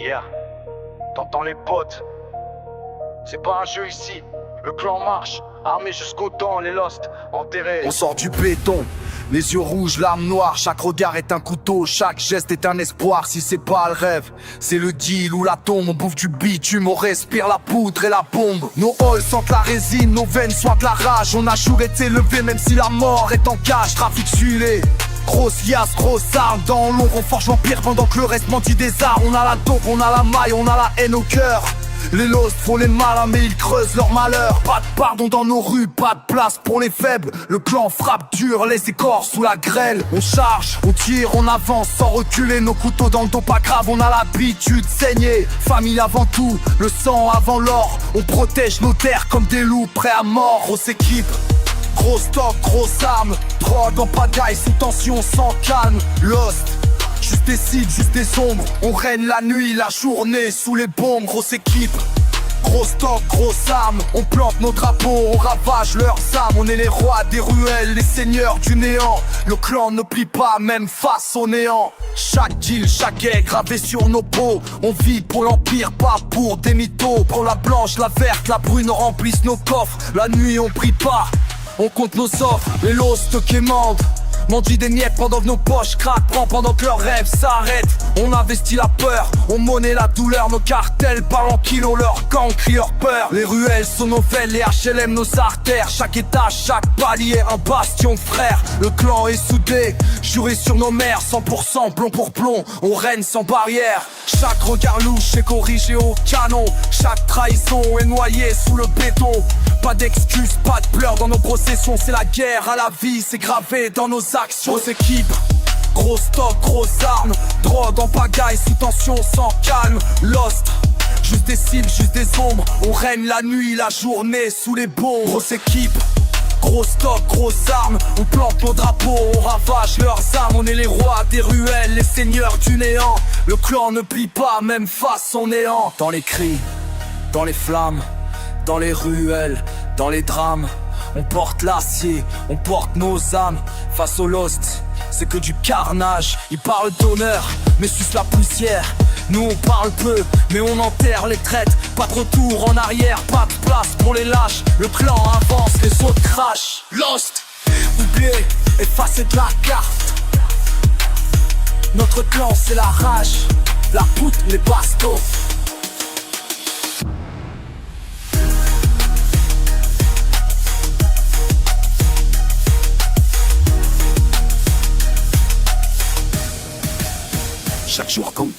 Yeah, t'entends les potes. C'est pas un jeu ici. Le clan marche, armé jusqu'aux dents, les lost, enterrés. On sort du béton, les yeux rouges, l'âme noire. Chaque regard est un couteau, chaque geste est un espoir. Si c'est pas le rêve, c'est le deal ou la tombe. On bouffe du bitume, on respire la poudre et la bombe. Nos halls sentent la résine, nos veines sointent la rage. On a toujours été levé même si la mort est en cage. Trafic suilé, grosse liasse, grosse arme. Dans l'ombre on forge l'empire pendant que le reste mentit des armes. On a la dope, on a la maille, on a la haine au cœur. Les lost font les malins mais ils creusent leur malheur. Pas de pardon dans nos rues, pas de place pour les faibles. Le clan frappe dur, les écorces sous la grêle. On charge, on tire, on avance sans reculer. Nos couteaux dans le dos, pas grave, on a l'habitude de saigner. Famille avant tout, le sang avant l'or. On protège nos terres comme des loups prêts à mort. Grosse équipe, gros stock, grosse arme. Drogue en pagaille, sous tension, sans calme. Lost, juste des cibles, juste des ombres. On règne la nuit, la journée, sous les bombes. Grosse équipe, gros stock, grosse arme. On plante nos drapeaux, on ravage leurs âmes. On est les rois des ruelles, les seigneurs du néant. Le clan ne plie pas, même face au néant. Chaque deal, chaque haie gravé sur nos peaux. On vit pour l'empire, pas pour des mythos. Pour la blanche, la verte, la brune remplissent nos coffres. La nuit on prie pas, on compte nos offres. Les lots stockés mandent, mendie des miettes pendant que nos poches craquent, prend pendant que leurs rêves s'arrêtent. On investit la peur, on monnaie la douleur. Nos cartels parlent en kilos, leurs gangs crient leur peur. Les ruelles sont nos veines, les HLM nos artères. Chaque étage, chaque palier, un bastion frère. Le clan est soudé, juré sur nos mères. 100% plomb pour plomb, on règne sans barrière. Chaque regard louche est corrigé au canon. Chaque trahison est noyée sous le béton. Pas d'excuses, pas de pleurs dans nos processions. C'est la guerre à la vie, c'est gravé dans nos actions. Grosse équipe, gros stock, grosse arme. Drogue en pagaille, sous tension, sans calme. Lost, juste des cibles, juste des ombres. On règne la nuit, la journée, sous les bombes. Grosse équipe, gros stock, grosse arme. On plante nos drapeaux, on ravage leurs armes. On est les rois des ruelles, les seigneurs du néant. Le clan ne plie pas, même face au néant. Dans les cris, dans les flammes, dans les ruelles, dans les drames. On porte l'acier, on porte nos âmes. Face au lost, c'est que du carnage. Ils parlent d'honneur, mais sucent la poussière. Nous on parle peu, mais on enterre les traites. Pas de retour en arrière, pas de place pour les lâches. Le clan avance, les autres crachent. Lost, oublié, effacé de la carte. Notre clan c'est la rage, la poutre, les bastos. Chaque jour compte.